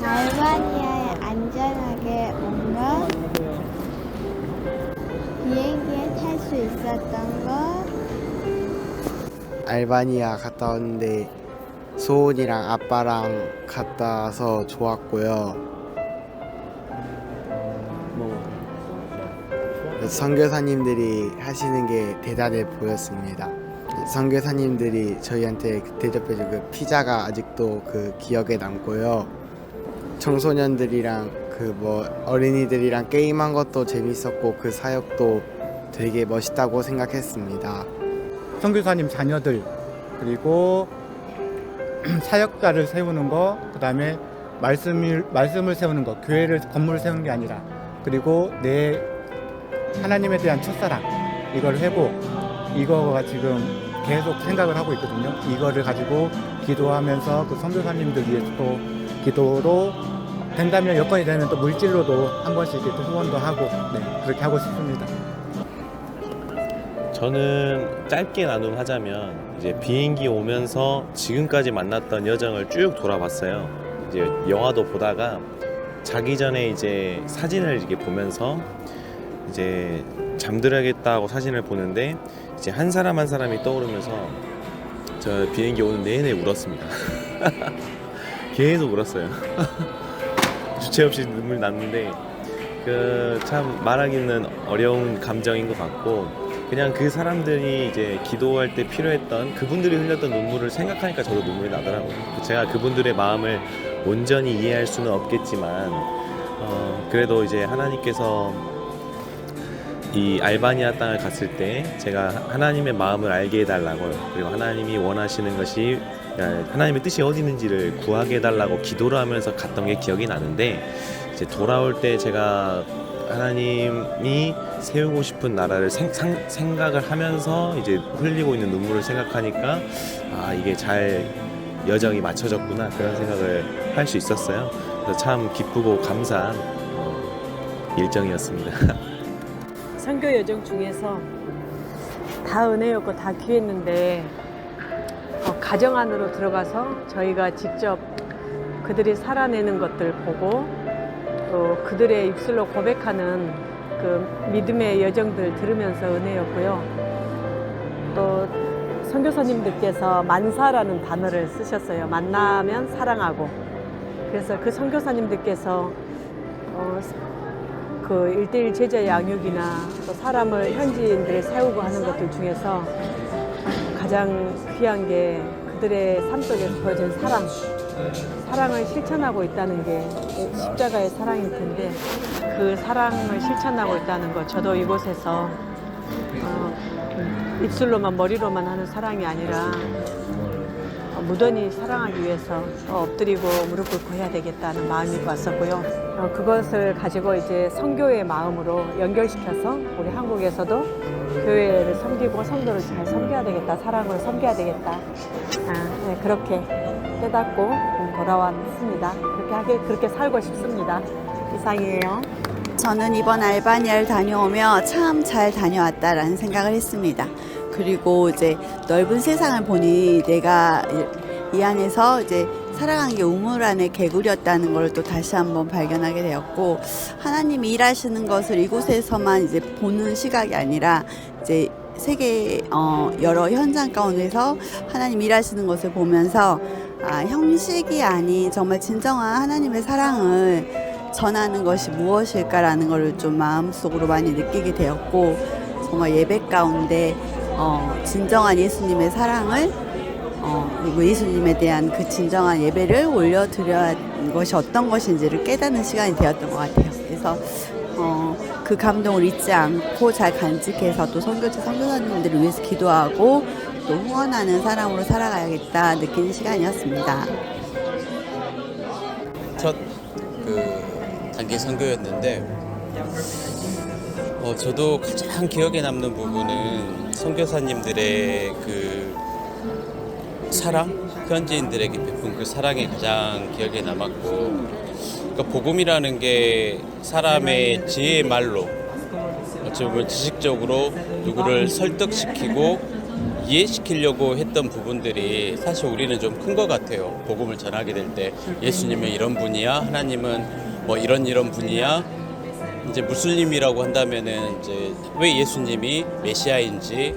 알바니아에 안전하게 온 것, 비행기에 탈 수 있었던 것, 알바니아 갔다 왔는데 소은이랑 아빠랑 갔다 와서 좋았고요. 선교사님들이 하시는 게 대단해 보였습니다. 선교사님들이 저희한테 대접해준 그 피자가 아직도 그 기억에 남고요. 청소년들이랑 어린이들이랑 게임한 것도 재밌었고 그 사역도 되게 멋있다고 생각했습니다. 선교사님 자녀들, 그리고 사역자를 세우는 거, 그 다음에 말씀을 세우는 거, 건물을 세우는 게 아니라, 그리고 내 하나님에 대한 첫사랑, 이걸 회복, 이거가 지금 계속 생각을 하고 있거든요. 이거를 가지고 기도하면서 그 선교사님들 위해서 또 기도로 된다면, 여건이 되면 또 물질로도 한 번씩 이렇게 또 후원도 하고, 그렇게 하고 싶습니다. 저는 짧게 나눔하자면 이제 비행기 오면서 지금까지 만났던 여정을 쭉 돌아봤어요. 이제 영화도 보다가 자기 전에 이제 사진을 이렇게 보면서 이제 잠들어야겠다고 사진을 보는데 이제 한 사람 한 사람이 떠오르면서 저 비행기 오는 내내 울었습니다. 계속 울었어요. 주체 없이 눈물 났는데 참 말하기는 어려운 감정인 것 같고, 그냥 그 사람들이 이제 기도할 때 필요했던 그분들이 흘렸던 눈물을 생각하니까 저도 눈물이 나더라고요. 제가 그분들의 마음을 온전히 이해할 수는 없겠지만 그래도 이제 하나님께서 이 알바니아 땅을 갔을 때 제가 하나님의 마음을 알게 해달라고요. 그리고 하나님이 원하시는 것이, 하나님의 뜻이 어디 있는지를 구하게 해달라고 기도를 하면서 갔던 게 기억이 나는데, 이제 돌아올 때 제가 하나님이 세우고 싶은 나라를 생각을 하면서 이제 흘리고 있는 눈물을 생각하니까 이게 잘 여정이 맞춰졌구나, 그런 생각을 할 수 있었어요. 그래서 참 기쁘고 감사한 일정이었습니다. 선교 여정 중에서 다 은혜였고 다 귀했는데, 가정 안으로 들어가서 저희가 직접 그들이 살아내는 것들 보고, 또 그들의 입술로 고백하는 그 믿음의 여정들 들으면서 은혜였고요. 또 선교사님들께서 만사라는 단어를 쓰셨어요. 만나면 사랑하고. 그래서 그 선교사님들께서 그 1:1 제자 양육이나 또 사람을 현지인들을 세우고 하는 것들 중에서 가장 귀한 게 그들의 삶 속에서 보여준 사랑을 실천하고 있다는 게 십자가의 사랑일 텐데, 그 사랑을 실천하고 있다는 것, 저도 이곳에서 입술로만 머리로만 하는 사랑이 아니라 무던히 사랑하기 위해서 엎드리고 무릎 꿇고 해야 되겠다는 마음이 왔었고요. 그것을 가지고 이제 선교의 마음으로 연결시켜서 우리 한국에서도 교회를 섬기고 성도를 잘 섬겨야 되겠다, 사랑으로 섬겨야 되겠다, 그렇게 깨닫고 돌아왔습니다. 그렇게 살고 싶습니다. 이상이에요. 저는 이번 알바니아를 다녀오며 참 잘 다녀왔다라는 생각을 했습니다. 그리고 이제 넓은 세상을 보니 내가 이 안에서 이제 살아간 게 우물 안에 개구리였다는 걸 또 다시 한번 발견하게 되었고, 하나님이 일하시는 것을 이곳에서만 이제 보는 시각이 아니라 이제 세계 여러 현장 가운데서 하나님 일하시는 것을 보면서 형식이 아닌 정말 진정한 하나님의 사랑을 전하는 것이 무엇일까라는 것을 좀 마음속으로 많이 느끼게 되었고, 정말 예배 가운데 진정한 예수님의 사랑을 그리고 예수님에 대한 그 진정한 예배를 올려드려야 하는 것이 어떤 것인지를 깨닫는 시간이 되었던 것 같아요. 그래서 그 감동을 잊지 않고 잘 간직해서 또 선교사님들을 위해서 기도하고 또 후원하는 사람으로 살아가야겠다 느끼는 시간이었습니다. 첫 단기 선교였는데 저도 가장 기억에 남는 부분은 선교사님들의 그 사랑, 현지인들에게 베푼 그 사랑이 가장 기억에 남았고, 그러니까 복음이라는 게 사람의 지혜의 말로 어찌 보면 지식적으로 누구를 설득시키고 이해시키려고 했던 부분들이 사실 우리는 좀 큰 것 같아요. 복음을 전하게 될 때 예수님은 이런 분이야, 하나님은 뭐 이런 분이야. 이제 무슬림이라고 한다면은 이제 왜 예수님이 메시아인지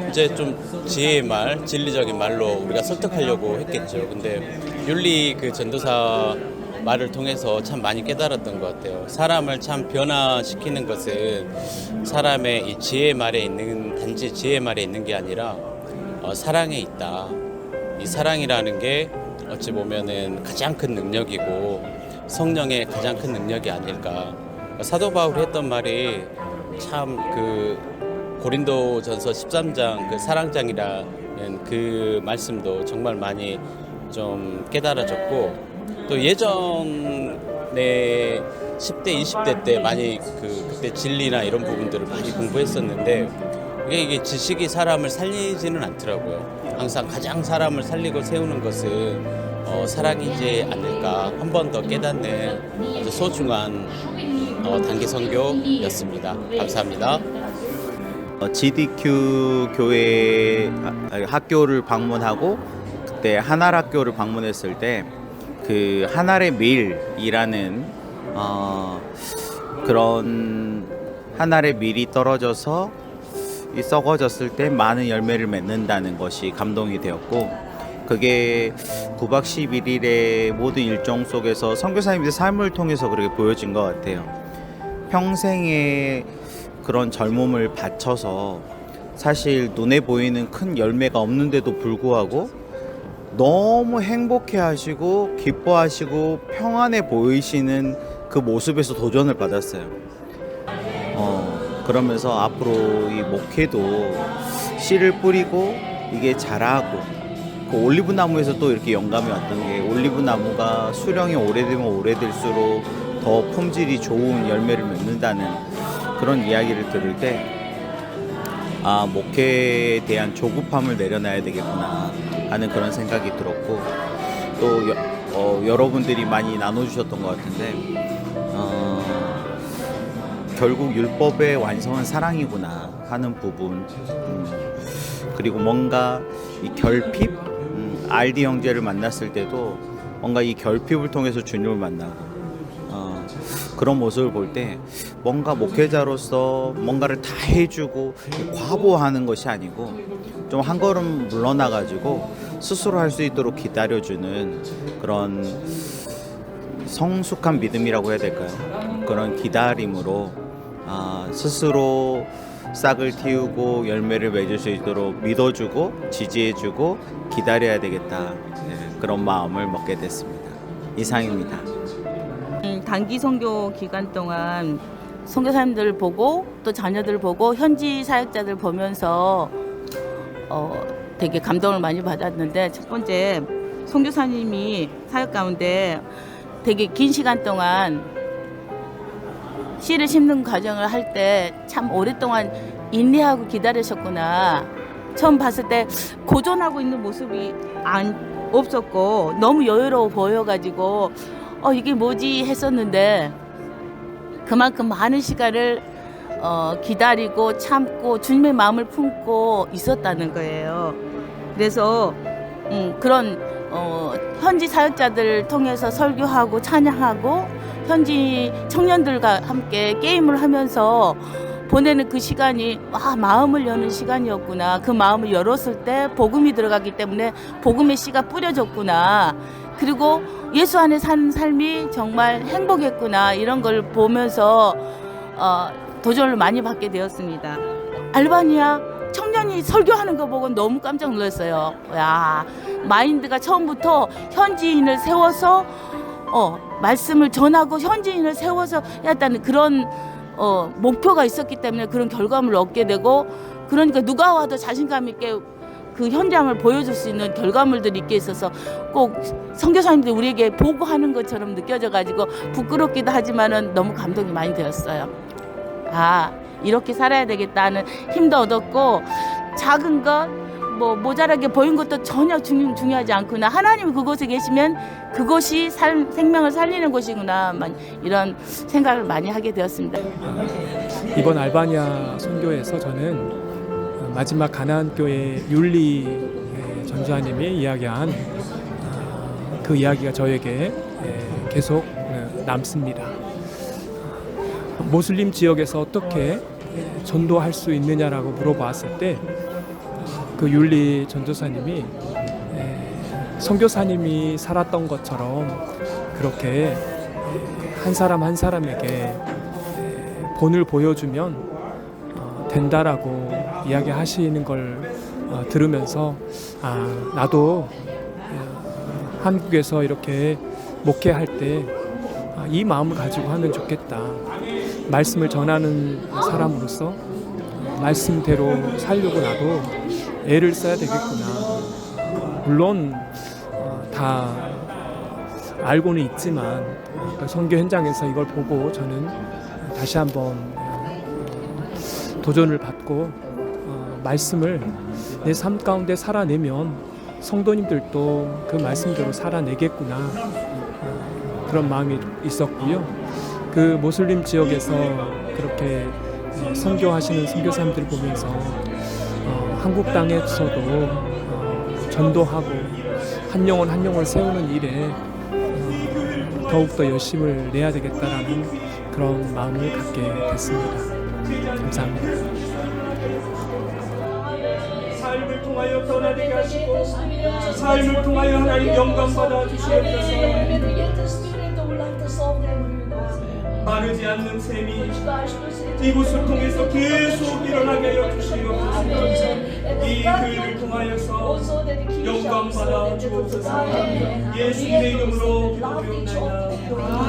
이제 좀 지혜의 말, 진리적인 말로 우리가 설득하려고 했겠죠. 근데 율리 그 전도사 말을 통해서 참 많이 깨달았던 것 같아요. 사람을 참 변화시키는 것은 사람의 이 지혜의 말에 있는, 단지 지혜의 말에 있는 게 아니라 사랑에 있다. 이 사랑이라는 게 어찌 보면은 가장 큰 능력이고 성령의 가장 큰 능력이 아닐까. 사도 바울이 했던 말이 참 그 고린도전서 13장 그 사랑장이라는 그 말씀도 정말 많이 좀 깨달아졌고, 또 예전에 10대, 20대 때 많이 그때 진리나 이런 부분들을 많이 공부했었는데 이게 지식이 사람을 살리지는 않더라고요. 항상 가장 사람을 살리고 세우는 것은 사랑이지 않을까 한 번 더 깨닫는 아주 소중한 단기 선교였습니다. 감사합니다. GDQ 교회 학교를 방문하고 그때 하날 학교를 방문했을 때 그 하날의 밀이라는 그런 하날의 밀이 떨어져서 썩어졌을 때 많은 열매를 맺는다는 것이 감동이 되었고, 그게 9박 11일의 모든 일정 속에서 선교사님들의 삶을 통해서 그렇게 보여진 것 같아요. 평생의 그런 젊음을 바쳐서 사실 눈에 보이는 큰 열매가 없는데도 불구하고 너무 행복해 하시고 기뻐하시고 평안해 보이시는 그 모습에서 도전을 받았어요. 그러면서 앞으로 이 목회도 씨를 뿌리고 이게 자라고, 그 올리브 나무에서 또 이렇게 영감이 왔던 게, 올리브 나무가 수령이 오래되면 오래될수록 더 품질이 좋은 열매를 맺는다는 그런 이야기를 들을 때, 아, 목회에 대한 조급함을 내려놔야 되겠구나 하는 그런 생각이 들었고, 또 여러분들이 많이 나눠주셨던 것 같은데, 결국 율법의 완성은 사랑이구나 하는 부분, 그리고 뭔가 이 결핍, RD 형제를 만났을 때도 뭔가 이 결핍을 통해서 주님을 만나고, 그런 모습을 볼 때 뭔가 목회자로서 뭔가를 다 해주고 과보하는 것이 아니고 좀 한 걸음 물러나 가지고 스스로 할 수 있도록 기다려주는 그런 성숙한 믿음이라고 해야 될까요? 그런 기다림으로 스스로 싹을 틔우고 열매를 맺을 수 있도록 믿어주고 지지해주고 기다려야 되겠다, 그런 마음을 먹게 됐습니다. 이상입니다. 단기 선교 기간 동안 선교사님들 보고 또 자녀들 보고 현지 사역자들 보면서 되게 감동을 많이 받았는데, 첫 번째 선교사님이 사역 가운데 되게 긴 시간 동안 씨를 심는 과정을 할 때 참 오랫동안 인내하고 기다리셨구나. 처음 봤을 때 고전하고 있는 모습이 없었고 너무 여유로워 보여가지고 이게 뭐지 했었는데, 그만큼 많은 시간을 기다리고 참고 주님의 마음을 품고 있었다는 거예요. 그래서 그런 현지 사역자들 통해서 설교하고 찬양하고 현지 청년들과 함께 게임을 하면서 보내는 그 시간이 마음을 여는 시간이었구나. 그 마음을 열었을 때 복음이 들어가기 때문에 복음의 씨가 뿌려졌구나. 그리고 예수 안에 사는 삶이 정말 행복했구나. 이런 걸 보면서 도전을 많이 받게 되었습니다. 알바니아 청년이 설교하는 거 보고 너무 깜짝 놀랐어요. 야, 마인드가 처음부터 현지인을 세워서 말씀을 전하고 현지인을 세워서 했다는 그런 목표가 있었기 때문에 그런 결과물을 얻게 되고, 그러니까 누가 와도 자신감 있게 그 현장을 보여줄 수 있는 결과물들이 있게 있어서 꼭 선교사님들이 우리에게 보고하는 것처럼 느껴져가지고 부끄럽기도 하지만은 너무 감동이 많이 되었어요. 이렇게 살아야 되겠다는 힘도 얻었고, 작은 것 뭐 모자라게 보인 것도 전혀 중요하지 않구나. 하나님이 그곳에 계시면 그곳이 생명을 살리는 곳이구나. 이런 생각을 많이 하게 되었습니다. 이번 알바니아 선교에서 저는 마지막 가나안교회 율리 전도사님이 이야기한 그 이야기가 저에게 계속 남습니다. 모슬림 지역에서 어떻게 전도할 수 있느냐라고 물어봤을 때 그 율리 전도사님이 선교사님이 살았던 것처럼 그렇게 한 사람 한 사람에게 본을 보여주면 된다라고 이야기하시는 걸 들으면서 나도 한국에서 이렇게 목회할 때 이 마음을 가지고 하면 좋겠다. 말씀을 전하는 사람으로서 말씀대로 살려고 나도 애를 써야 되겠구나. 물론 다 알고는 있지만 선교 현장에서 이걸 보고 저는 다시 한번 도전을 받고 말씀을 내 삶 가운데 살아내면 성도님들도 그 말씀대로 살아내겠구나. 그런 마음이 있었고요. 그 모슬림 지역에서 그렇게 선교하시는 선교사님들 보면서 한국 땅에서도 전도하고 한 영혼 한 영혼을 세우는 일에 더욱더 열심을 내야 되겠다라는 그런 마음을 갖게 됐습니다. 감사합니다. 삶을 통하여 변화되게 하시고 삶을 통하여 하나님 영광 받아 주시옵소서. 마르지 않는 셈이 이곳을 통해서 계속 일어나게 하여 주시옵소서. 이 교회를 통하여서 영광 받아 주옵소서. 예수님의 이름으로 기도드리옵나이다.